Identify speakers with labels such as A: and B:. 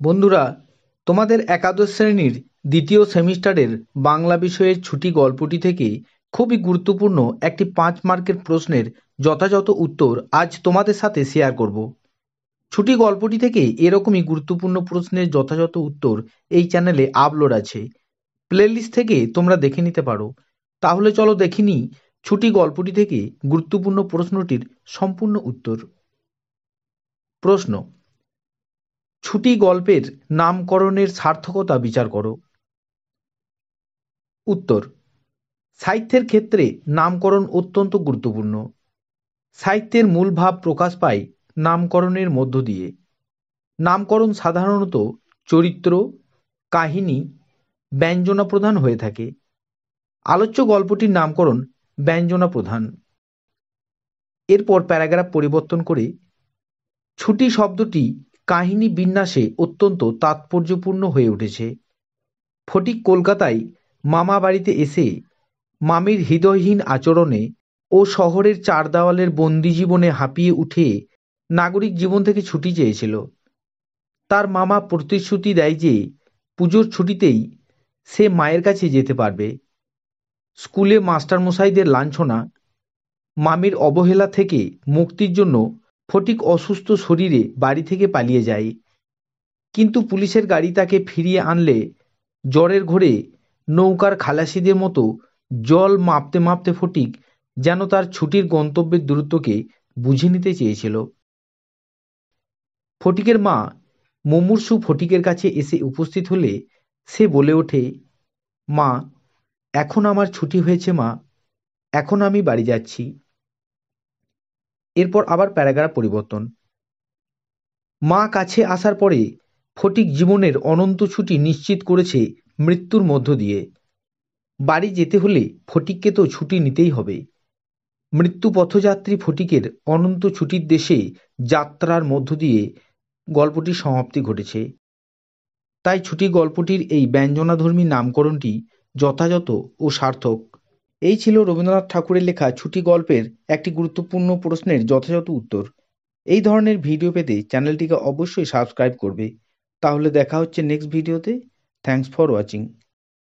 A: বন্ধুরা, তোমাদের একাদশ শ্রেণীর দ্বিতীয় সেমিস্টারের বাংলা বিষয়ের ছুটি গল্পটি থেকে খুবই গুরুত্বপূর্ণ একটি 5 মার্কের প্রশ্নের যথাযথ উত্তর আজ তোমাদের সাথে শেয়ার করব। ছুটি গল্পটি থেকে এরকমই গুরুত্বপূর্ণ প্রশ্নের যথাযথ উত্তর এই চ্যানেলে আপলোড আছে, প্লেলিস্ট থেকে তোমরা দেখে নিতে পারো। তাহলে চলো দেখিনি ছুটি গল্পটি থেকে গুরুত্বপূর্ণ প্রশ্নটির সম্পূর্ণ উত্তর। প্রশ্ন: ছুটি গল্পের নামকরণের সার্থকতা বিচার করো। উত্তর: সাহিত্যের ক্ষেত্রে নামকরণ অত্যন্ত গুরুত্বপূর্ণ। সাহিত্যের মূল ভাব প্রকাশ পায় নামকরণের মধ্য দিয়ে। নামকরণ সাধারণত চরিত্র, কাহিনী, ব্যঞ্জনা প্রধান হয়ে থাকে। আলোচ্য গল্পটির নামকরণ ব্যঞ্জনা প্রধান। এরপর প্যারাগ্রাফ পরিবর্তন করে ছুটি শব্দটি কাহিনী বিন্যাসে অত্যন্ত তাৎপর্যপূর্ণ হয়ে উঠেছে। ফটিক কলকাতায় মামা বাড়িতে এসে মামির হৃদয়হীন আচরণে ও শহরের চার দেওয়ালের বন্দি জীবনে হাঁপিয়ে উঠে নাগরিক জীবন থেকে ছুটি চেয়েছিল। তার মামা প্রতিশ্রুতি দেয় যে পুজোর ছুটিতেই সে মায়ের কাছে যেতে পারবে। স্কুলে মাস্টারমশাইদের লাঞ্ছনা, মামির অবহেলা থেকে মুক্তির জন্য ফটিক অসুস্থ শরীরে বাড়ি থেকে পালিয়ে যায়। কিন্তু পুলিশের গাড়ি তাকে ফিরিয়ে আনলে জ্বরের ঘোরে নৌকার খালাসিদের মতো জল মাপতে মাপতে ফটিক যেন তার ছুটির গন্তব্যের দূরত্বকে বুঝে নিতে চেয়েছিল। ফটিকের মা মুমূর্ষু ফটিকের কাছে এসে উপস্থিত হলে সে বলে ওঠে, মা, এখন আমার ছুটি হয়েছে মা, এখন আমি বাড়ি যাচ্ছি। এরপর আবার প্যারাগ্রাফ পরিবর্তন। মা কাছে আসার পরে ফটিক জীবনের অনন্ত ছুটি নিশ্চিত করেছে মৃত্যুর মধ্য দিয়ে। বাড়ি যেতে হলে ফটিককে তো ছুটি নিতেই হবে। মৃত্যু পথযাত্রী ফটিকের অনন্ত ছুটির দেশে যাত্রার মধ্য দিয়ে গল্পটির সমাপ্তি ঘটেছে। তাই ছুটি গল্পটির এই ব্যঞ্জনাধর্মী নামকরণটি যথাযথ ও সার্থক। এই ছিল রবীন্দ্রনাথ ঠাকুরের লেখা ছুটি গল্পের একটি গুরুত্বপূর্ণ প্রশ্নের যথাযথ উত্তর। এই ধরনের ভিডিও পেতে চ্যানেলটিকে অবশ্যই সাবস্ক্রাইব করবে। তাহলে দেখা হচ্ছে নেক্সট ভিডিওতে। Thanks for watching.